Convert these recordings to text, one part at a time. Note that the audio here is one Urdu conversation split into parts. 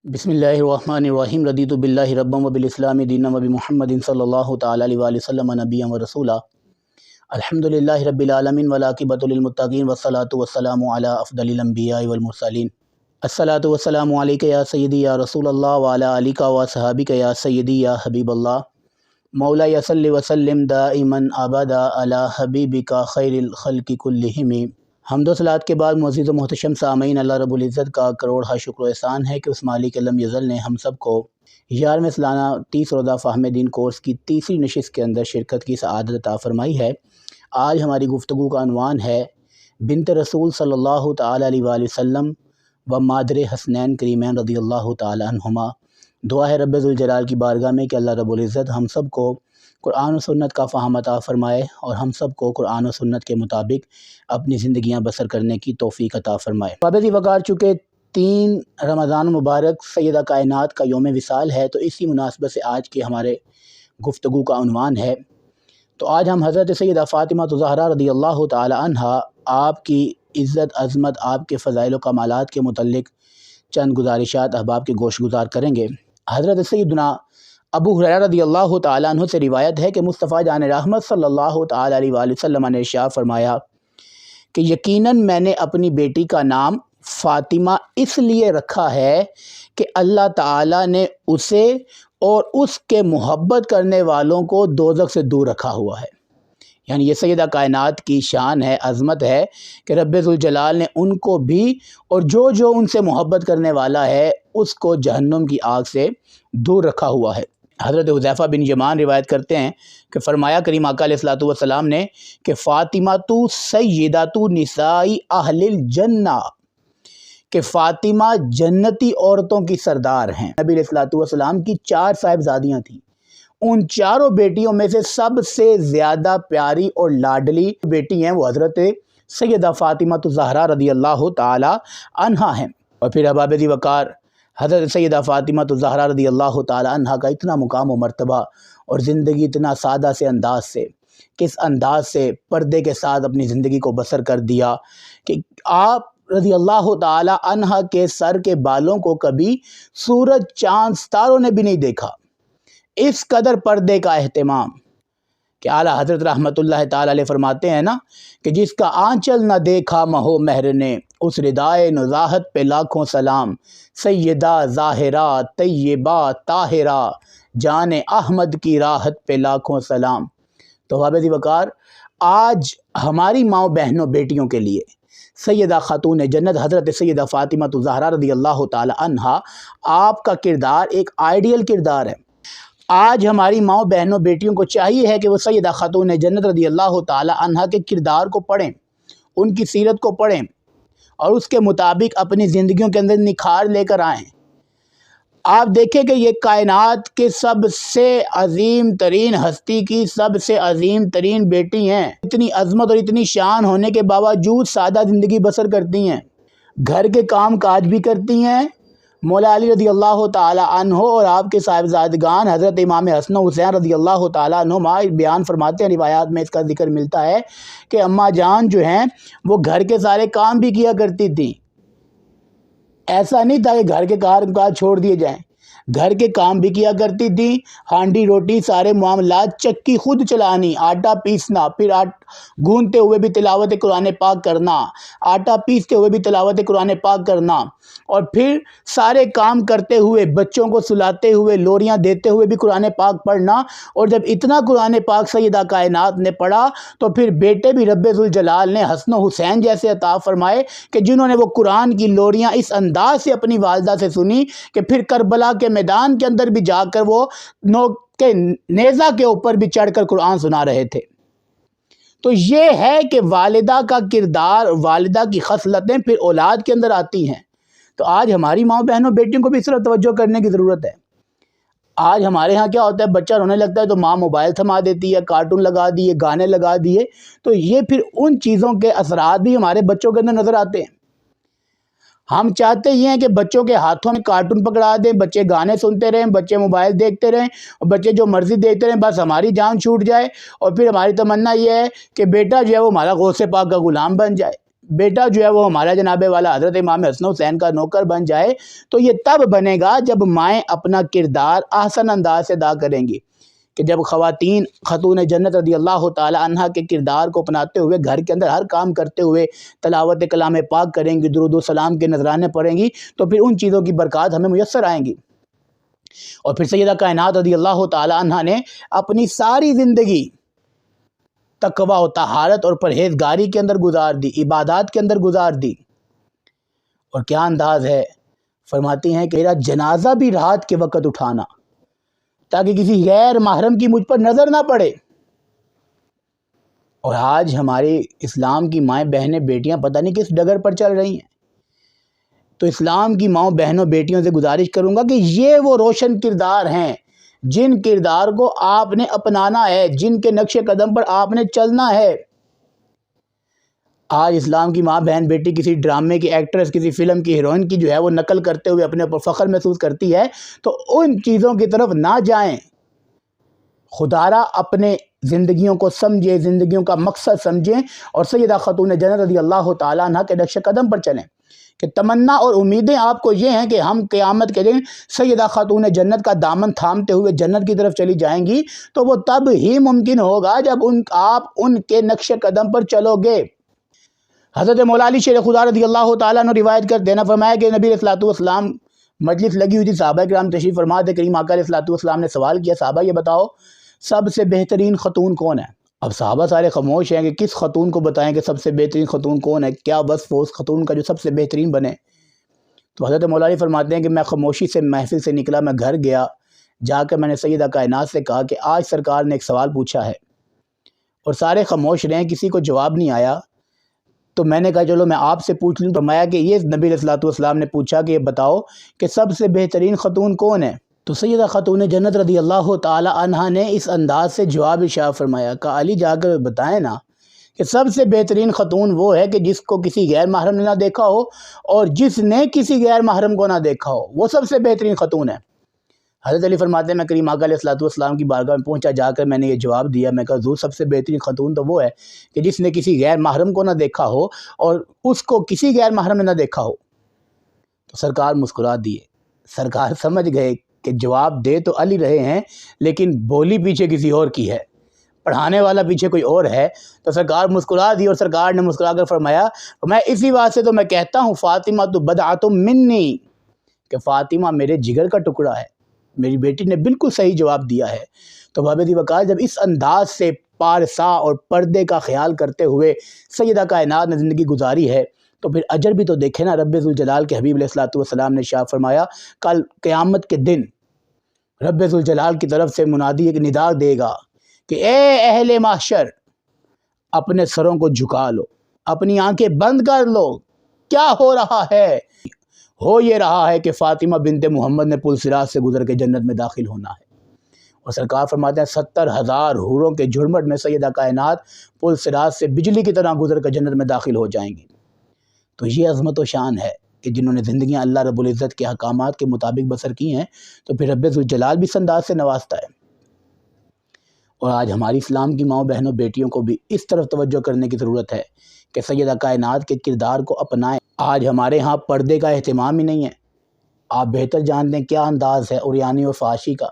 بسم اللہ الرحمن الرحیم رضیت باللہ ربا وبالاسلام دینا وبمحمد صلی اللہ تعالی علیہ وآلہ وسلم نبیا ورسولا الحمدللہ رب العالمین والعاقبۃ للمتقین والصلاة والسلام علی افضل الانبیاء والمرسلین الصلاة والسلام علیک یا سیدی یا رسول اللہ وعلی آلک وصحابک یا سیدی یا حبیب اللہ مولا صلی وسلم دائما ابدا علی حبیبک خیر الخلق کلہم۔ حمد و صلوات کے بعد معزز و محتشم سامعین، اللہ رب العزت کا کروڑ شکر و احسان ہے کہ اس مالک لم یزل نے ہم سب کو 11ویں سالانہ 30 روزہ فہم دین کورس کی تیسری نشست کے اندر شرکت کی سعادت عطا فرمائی ہے۔ آج ہماری گفتگو کا عنوان ہے بنت رسول صلی اللہ تعالی علیہ وآلہ وسلم و مادر حسنین کریمین رضی اللہ تعالی عنہما۔ دعا ہے رب ذوالجلال کی بارگاہ میں کہ اللہ رب العزت ہم سب کو قرآن و سنت کا فہم عطا فرمائے اور ہم سب کو قرآن و سنت کے مطابق اپنی زندگیاں بسر کرنے کی توفیق عطا فرمائے۔ پابندی وقار چکے 3 رمضان مبارک سیدہ کائنات کا یوم وصال ہے، تو اسی مناسبت سے آج کے ہمارے گفتگو کا عنوان ہے۔ تو آج ہم حضرت سیدہ فاطمہ زہرا رضی اللہ تعالی عنہا، آپ کی عزت عظمت، آپ کے فضائل و کمالات کے متعلق چند گزارشات احباب کے گوش گزار کریں گے۔ حضرت سیدنا ابو ہریرہ رضی اللہ تعالیٰ عنہ سے روایت ہے کہ مصطفیٰ جان رحمت صلی اللہ تعالیٰ علیہ وآلہ وسلم نے ارشاد فرمایا کہ یقیناً میں نے اپنی بیٹی کا نام فاطمہ اس لیے رکھا ہے کہ اللہ تعالیٰ نے اسے اور اس کے محبت کرنے والوں کو دوزخ سے دور رکھا ہوا ہے۔ یعنی یہ سیدہ کائنات کی شان ہے، عظمت ہے کہ رب ذوالجلال نے ان کو بھی اور جو ان سے محبت کرنے والا ہے اس کو جہنم کی آگ سے دور رکھا ہوا ہے۔ حضرت حذیفہ بن یمان روایت کرتے ہیں کہ فرمایا کریم آقا علیہ الصلوۃ والسلام نے کہ فاطمہ تو سیدۃ نساء اہل الجنہ، کہ فاطمہ جنتی عورتوں کی سردار ہیں۔ نبی علیہ الصلوۃ والسلام کی 4 صاحبزادیاں تھیں، ان چاروں بیٹیوں میں سے سب سے زیادہ پیاری اور لاڈلی بیٹی ہیں وہ حضرت سیدہ فاطمہ زہرا رضی اللہ تعالی عنہا ہیں۔ اور پھر احباب وقار حضرت سیدہ فاطمہ زہرا رضی اللہ تعالی عنہا کا اتنا مقام و مرتبہ اور زندگی اتنا سادہ سے انداز سے، کس انداز سے پردے کے ساتھ اپنی زندگی کو بسر کر دیا کہ آپ رضی اللہ تعالی عنہا کے سر کے بالوں کو کبھی سورج چاند ستاروں نے بھی نہیں دیکھا۔ اس قدر پردے کا اہتمام کہ اعلیٰ حضرت رحمت اللہ تعالی علیہ فرماتے ہیں نا کہ جس کا آنچل نہ دیکھا مہو مہر نے، اس ردائے نزاہت پہ لاکھوں سلام، سیدہ ظاہرہ طیبہ طاہرہ جان احمد کی راحت پہ لاکھوں سلام۔ تو حضرت وقار آج ہماری ماؤں بہنوں بیٹیوں کے لیے سیدہ خاتون جنت حضرت سیدہ فاطمہ زہرا رضی اللہ تعالی عنہا، آپ کا کردار ایک آئیڈیل کردار ہے۔ آج ہماری ماؤں بہنوں بیٹیوں کو چاہیے ہے کہ وہ سیدہ خاتون جنت رضی اللہ تعالی عنہا کے کردار کو پڑھیں، ان کی سیرت کو پڑھیں اور اس کے مطابق اپنی زندگیوں کے اندر نکھار لے کر آئیں۔ آپ دیکھیں کہ یہ کائنات کے سب سے عظیم ترین ہستی کی سب سے عظیم ترین بیٹی ہیں، اتنی عظمت اور اتنی شان ہونے کے باوجود سادہ زندگی بسر کرتی ہیں، گھر کے کام کاج بھی کرتی ہیں۔ مولا علی رضی اللہ تعالی عنہ اور آپ کے صاحبزادگان حضرت امام حسن و حسین رضی اللہ تعالی عنہما بیان فرماتے ہیں، روایات میں اس کا ذکر ملتا ہے کہ اماں جان جو ہیں وہ گھر کے سارے کام بھی کیا کرتی تھیں۔ ایسا نہیں تھا کہ گھر کے کام چھوڑ دیے جائیں، گھر کے کام بھی کیا کرتی تھیں، ہانڈی روٹی سارے معاملات، چکی خود چلانی، آٹا پیسنا، پھر گوندتے ہوئے بھی تلاوت قرآن پاک کرنا، آٹا پیستے ہوئے بھی تلاوت قرآن پاک کرنا، اور پھر سارے کام کرتے ہوئے بچوں کو سلاتے ہوئے لوریاں دیتے ہوئے بھی قرآن پاک پڑھنا۔ اور جب اتنا قرآن پاک سیدہ کائنات نے پڑھا تو پھر بیٹے بھی رب ذوالجلال نے حسن و حسین جیسے عطا فرمائے کہ جنہوں نے وہ قرآن کی لوریاں اس انداز سے اپنی والدہ سے سنی کہ پھر کربلا کے میدان کے اندر بھی جا کر وہ نوک کے نیزہ کے اوپر بھی چڑھ کر قرآن سنا رہے تھے۔ تو یہ ہے کہ والدہ کا کردار، والدہ کی خصلتیں پھر اولاد کے اندر آتی ہیں۔ تو آج ہماری ماں بہنوں بیٹیوں کو بھی اس طرح توجہ کرنے کی ضرورت ہے۔ آج ہمارے ہاں کیا ہوتا ہے، بچہ رونے لگتا ہے تو ماں موبائل تھما دیتی ہے، کارٹون لگا دیے، گانے لگا دیے، تو یہ پھر ان چیزوں کے اثرات بھی ہمارے بچوں کے اندر نظر آتے ہیں۔ ہم چاہتے یہ ہیں کہ بچوں کے ہاتھوں میں کارٹون پکڑا دیں، بچے گانے سنتے رہیں، بچے موبائل دیکھتے رہیں، اور بچے جو مرضی دیکھتے رہیں، بس ہماری جان چھوٹ جائے، اور پھر ہماری تمنا یہ ہے کہ بیٹا جو ہے وہ ہمارا غوث پاک کا غلام بن جائے۔ بیٹا جو ہے وہ ہمارا جناب والا حضرت امام حسن حسین کا نوکر بن جائے تو یہ تب بنے گا جب مائیں اپنا کردار احسن انداز سے ادا کریں گی، کہ جب خواتین خاتون جنت رضی اللہ تعالی عنہ کے کردار کو اپناتے ہوئے گھر کے اندر ہر کام کرتے ہوئے تلاوت کلام پاک کریں گی، درود و سلام کے نذرانے پڑھیں گی، تو پھر ان چیزوں کی برکات ہمیں میسر آئیں گی۔ اور پھر سیدہ کائنات رضی اللہ تعالی عنہ نے اپنی ساری زندگی تقوی و طہارت اور پرہیزگاری کے اندر گزار دی، عبادات کے اندر گزار دی۔ اور کیا انداز ہے، فرماتی ہیں کہ میرا جنازہ بھی رات کے وقت اٹھانا تاکہ کسی غیر محرم کی مجھ پر نظر نہ پڑے۔ اور آج ہمارے اسلام کی مائیں بہنیں بیٹیاں پتہ نہیں کس ڈگر پر چل رہی ہیں۔ تو اسلام کی ماؤں بہنوں بیٹیوں سے گزارش کروں گا کہ یہ وہ روشن کردار ہیں جن کردار کو آپ نے اپنانا ہے، جن کے نقش قدم پر آپ نے چلنا ہے۔ آج اسلام کی ماں بہن بیٹی کسی ڈرامے کی ایکٹریس، کسی فلم کی ہیروئن کی جو ہے وہ نقل کرتے ہوئے اپنے اوپر فخر محسوس کرتی ہے، تو ان چیزوں کی طرف نہ جائیں۔ خدارا اپنے زندگیوں کو سمجھیں، زندگیوں کا مقصد سمجھیں اور سیدہ خاتون جنت رضی اللہ تعالیٰ عنہ کے نقش قدم پر چلیں۔ کہ تمنا اور امیدیں آپ کو یہ ہیں کہ ہم قیامت کے دن سیدہ خاتون جنت کا دامن تھامتے ہوئے جنت کی طرف چلی جائیں گی، تو وہ تب ہی ممکن ہوگا جب آپ ان کے نقش قدم پر چلو گے۔ حضرت مولا علی شیر خدا رضی اللہ تعالیٰ عنہ روایت کر دینا فرمایا کہ نبی علیہ السلام مجلس لگی ہوئی تھی، صحابہ کرام تشریف فرما تھے، کریم آقا علیہ السلام نے سوال کیا، صحابہ یہ بتاؤ سب سے بہترین خاتون کون ہے؟ اب صحابہ سارے خاموش ہیں کہ کس خاتون کو بتائیں کہ سب سے بہترین خاتون کون ہے، کیا وصف ہو اس خاتون کا جو سب سے بہترین بنے۔ تو حضرت مولا علی فرماتے ہیں کہ میں خاموشی سے محفل سے نکلا، میں گھر گیا، جا کر میں نے سیدہ کائنات سے کہا کہ آج سرکار نے ایک سوال پوچھا ہے اور سارے خاموش رہے ہیں، کسی کو جواب نہیں آیا۔ تو میں نے کہا چلو میں آپ سے پوچھ لوں۔ فرمایا کہ یہ نبی علیہ السلام نے پوچھا کہ یہ بتاؤ کہ سب سے بہترین خاتون کون ہے؟ تو سیدہ خاتون جنت رضی اللہ تعالی عنہ نے اس انداز سے جواب ارشاد فرمایا کہ علی جا کر بتائیں نا کہ سب سے بہترین خاتون وہ ہے کہ جس کو کسی غیر محرم نے نہ دیکھا ہو اور جس نے کسی غیر محرم کو نہ دیکھا ہو، وہ سب سے بہترین خاتون ہے۔ حضرت علی فرماتے ہیں میں کریم آقا علیہ السلام کی بارگاہ میں پہنچا، جا کر میں نے یہ جواب دیا، میں کہا حضور سب سے بہترین خاتون تو وہ ہے کہ جس نے کسی غیر محرم کو نہ دیکھا ہو اور اس کو کسی غیر محرم نے نہ دیکھا ہو۔ تو سرکار مسکرا دیے، سرکار سمجھ گئے کہ جواب دے تو علی رہے ہیں لیکن بولی پیچھے کسی اور کی ہے، پڑھانے والا پیچھے کوئی اور ہے۔ تو سرکار مسکرا دی اور سرکار نے مسکرا کر فرمایا میں اسی بات سے تو میں کہتا ہوں فاطمہ تو بدعۃ منی، کہ فاطمہ میرے جگر کا ٹکڑا ہے۔ میری بیٹی نے بالکل صحیح جواب دیا ہے۔ تو بابی وقار جب اس انداز سے پارسا اور پردے کا خیال کرتے ہوئے سیدہ کائنات نے زندگی گزاری ہے تو پھر اجر بھی تو دیکھیں نا۔ رب ذوالجلال کے حبیب علیہ السلام نے ارشاد فرمایا کل قیامت کے دن رب ذوالجلال کی طرف سے منادی ایک ندا دے گا کہ اے اہل محشر اپنے سروں کو جھکا لو، اپنی آنکھیں بند کر لو، کیا ہو رہا ہے؟ ہو یہ رہا ہے کہ فاطمہ بنت محمد نے پل صراط سے گزر کے جنت میں داخل ہونا ہے۔ اور سرکار فرماتے ہیں 70,000 حوروں کے جھرمٹ میں سیدہ کائنات پل صراط سے بجلی کی طرح گزر کر جنت میں داخل ہو جائیں گی۔ تو یہ عظمت و شان ہے کہ جنہوں نے زندگیاں اللہ رب العزت کے احکامات کے مطابق بسر کی ہیں تو پھر رب ذوالجلال بھی اس انداز سے نوازتا ہے۔ اور آج ہماری اسلام کی ماؤں بہنوں بیٹیوں کو بھی اس طرف توجہ کرنے کی ضرورت ہے کہ سیدہ کائنات کے کردار کو اپنائیں۔ آج ہمارے ہاں پردے کا اہتمام ہی نہیں ہے۔ آپ بہتر جانتے ہیں کیا انداز ہے عریانی اور فحاشی کا۔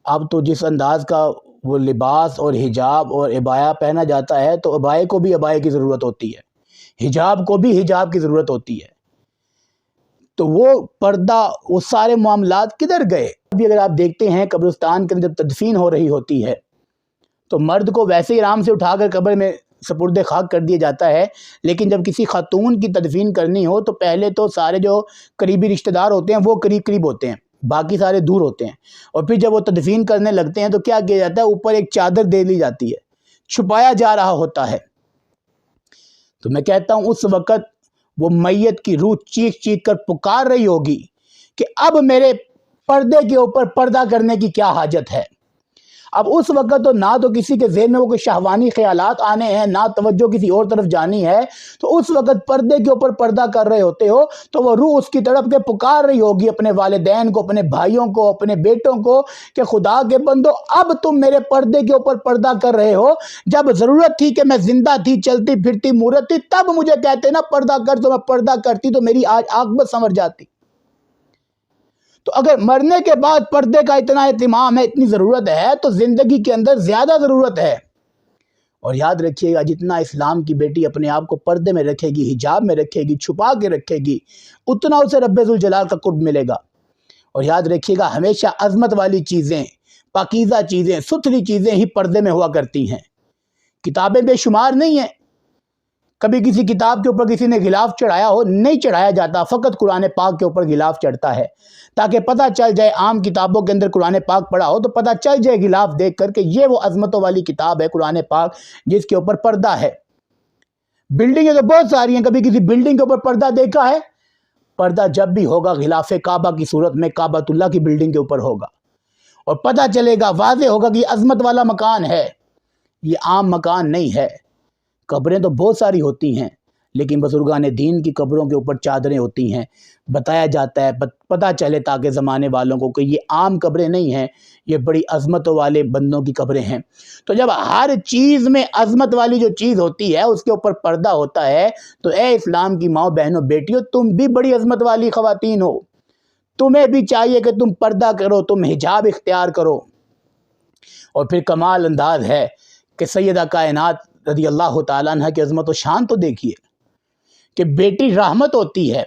اب تو جس انداز کا وہ لباس اور حجاب اور عبایا پہنا جاتا ہے تو عبائے کو بھی عبائے کی ضرورت ہوتی ہے، حجاب کو بھی حجاب کی ضرورت ہوتی ہے۔ تو وہ پردہ، وہ سارے معاملات کدھر گئے؟ ابھی اگر آپ دیکھتے ہیں قبرستان کے اندر جب تدفین ہو رہی ہوتی ہے تو مرد کو ویسے ہی آرام سے اٹھا کر قبر میں سپرد خاک کر دیا جاتا ہے، لیکن جب کسی خاتون کی تدفین کرنی ہو تو پہلے تو سارے جو قریبی رشتہ دار ہوتے ہیں وہ قریب ہوتے ہیں، باقی سارے دور ہوتے ہیں، اور پھر جب وہ تدفین کرنے لگتے ہیں تو کیا کیا جاتا ہے، اوپر ایک چادر دے لی جاتی ہے، چھپایا جا رہا ہوتا ہے۔ تو میں کہتا ہوں اس وقت وہ میت کی روح چیخ چیخ کر پکار رہی ہوگی کہ اب میرے پردے کے اوپر پردہ کرنے کی کیا حاجت ہے، اب اس وقت تو نہ تو کسی کے ذہن میں وہ کوئی شہوانی خیالات آنے ہیں، نہ توجہ کسی اور طرف جانی ہے، تو اس وقت پردے کے اوپر پردہ کر رہے ہوتے ہو تو وہ روح اس کی طرف کے پکار رہی ہوگی اپنے والدین کو، اپنے بھائیوں کو، اپنے بیٹوں کو کہ خدا کے بندو اب تم میرے پردے کے اوپر پردہ کر رہے ہو، جب ضرورت تھی کہ میں زندہ تھی، چلتی پھرتی مورت تھی، تب مجھے کہتے نا پردہ کر، تو میں پردہ کرتی تو میری آج عاقبت سنور جاتی۔ تو اگر مرنے کے بعد پردے کا اتنا اہتمام ہے، اتنی ضرورت ہے، تو زندگی کے اندر زیادہ ضرورت ہے۔ اور یاد رکھیے گا جتنا اسلام کی بیٹی اپنے آپ کو پردے میں رکھے گی، حجاب میں رکھے گی، چھپا کے رکھے گی، اتنا اسے رب ذوالجلال کا قرب ملے گا۔ اور یاد رکھیے گا ہمیشہ عظمت والی چیزیں، پاکیزہ چیزیں، ستھری چیزیں ہی پردے میں ہوا کرتی ہیں۔ کتابیں بے شمار نہیں ہیں، کبھی کسی کتاب کے اوپر کسی نے غلاف چڑھایا ہو؟ نہیں چڑھایا جاتا، فقط قرآن پاک کے اوپر غلاف چڑھتا ہے تاکہ پتہ چل جائے، عام کتابوں کے اندر قرآن پاک پڑھا ہو تو پتہ چل جائے غلاف دیکھ کر کہ یہ وہ عظمتوں والی کتاب ہے قرآن پاک جس کے اوپر پردہ ہے۔ بلڈنگیں تو بہت ساری ہیں، کبھی کسی بلڈنگ کے اوپر پردہ دیکھا ہے؟ پردہ جب بھی ہوگا غلاف کعبہ کی صورت میں کعبۃ اللہ کی بلڈنگ کے اوپر ہوگا، اور پتہ چلے گا، واضح ہوگا کہ یہ عظمت والا مکان ہے، یہ عام مکان نہیں ہے۔ قبریں تو بہت ساری ہوتی ہیں، لیکن بزرگان دین کی قبروں کے اوپر چادریں ہوتی ہیں، بتایا جاتا ہے، پتہ چلے تاکہ زمانے والوں کو کہ یہ عام قبریں نہیں ہیں، یہ بڑی عظمتوں والے بندوں کی قبریں ہیں۔ تو جب ہر چیز میں عظمت والی جو چیز ہوتی ہے اس کے اوپر پردہ ہوتا ہے، تو اے اسلام کی ماؤں بہنوں بیٹیوں، تم بھی بڑی عظمت والی خواتین ہو، تمہیں بھی چاہیے کہ تم پردہ کرو، تم حجاب اختیار کرو۔ اور پھر کمال انداز ہے کہ سیدہ کائنات رضی اللہ تعالیٰ عنہ کی عظمت و شان تو دیکھیے کہ بیٹی رحمت ہوتی ہے،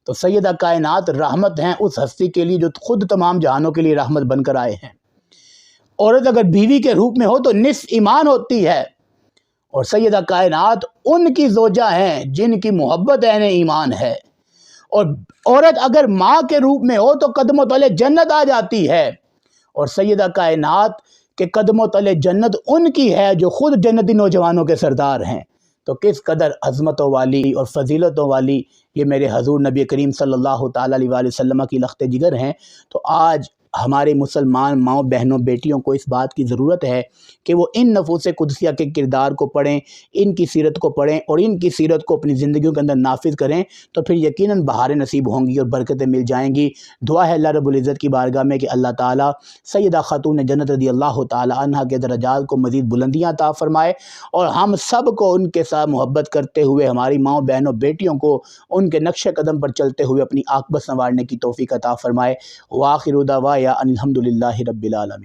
تو سیدہ کائنات رحمت ہیں اس ہستی کے لیے جو خود تمام جہانوں کے لیے رحمت بن کر آئے ہیں۔ عورت اگر بیوی کے روپ میں ہو تو نصف ایمان ہوتی ہے، اور سیدہ کائنات ان کی زوجہ ہیں جن کی محبت عین ایمان ہے۔ اور عورت اگر ماں کے روپ میں ہو تو قدموں تلے جنت آ جاتی ہے، اور سیدہ کائنات کے قدموں تلے جنت ان کی ہے جو خود جنتی نوجوانوں کے سردار ہیں۔ تو کس قدر عظمتوں والی اور فضیلتوں والی یہ میرے حضور نبی کریم صلی اللہ تعالیٰ علیہ وآلہ وسلم کی لخت جگر ہیں۔ تو آج ہمارے مسلمان ماؤں بہنوں بیٹیوں کو اس بات کی ضرورت ہے کہ وہ ان نفوس قدسیہ کے کردار کو پڑھیں، ان کی سیرت کو پڑھیں اور ان کی سیرت کو اپنی زندگیوں کے اندر نافذ کریں، تو پھر یقیناً بہاریں نصیب ہوں گی اور برکتیں مل جائیں گی۔ دعا ہے اللہ رب العزت کی بارگاہ میں کہ اللہ تعالیٰ سیدہ خاتون جنت رضی اللہ تعالیٰ عنہ کے درجات کو مزید بلندیاں عطا فرمائے، اور ہم سب کو ان کے ساتھ محبت کرتے ہوئے ہماری ماؤں بہنوں بیٹیوں کو ان کے نقش قدم پر چلتے ہوئے اپنی عاقبت سنوارنے کی توفیق عطا فرمائے۔ وآخر دعوانا ان الحمد للہ رب العالمین۔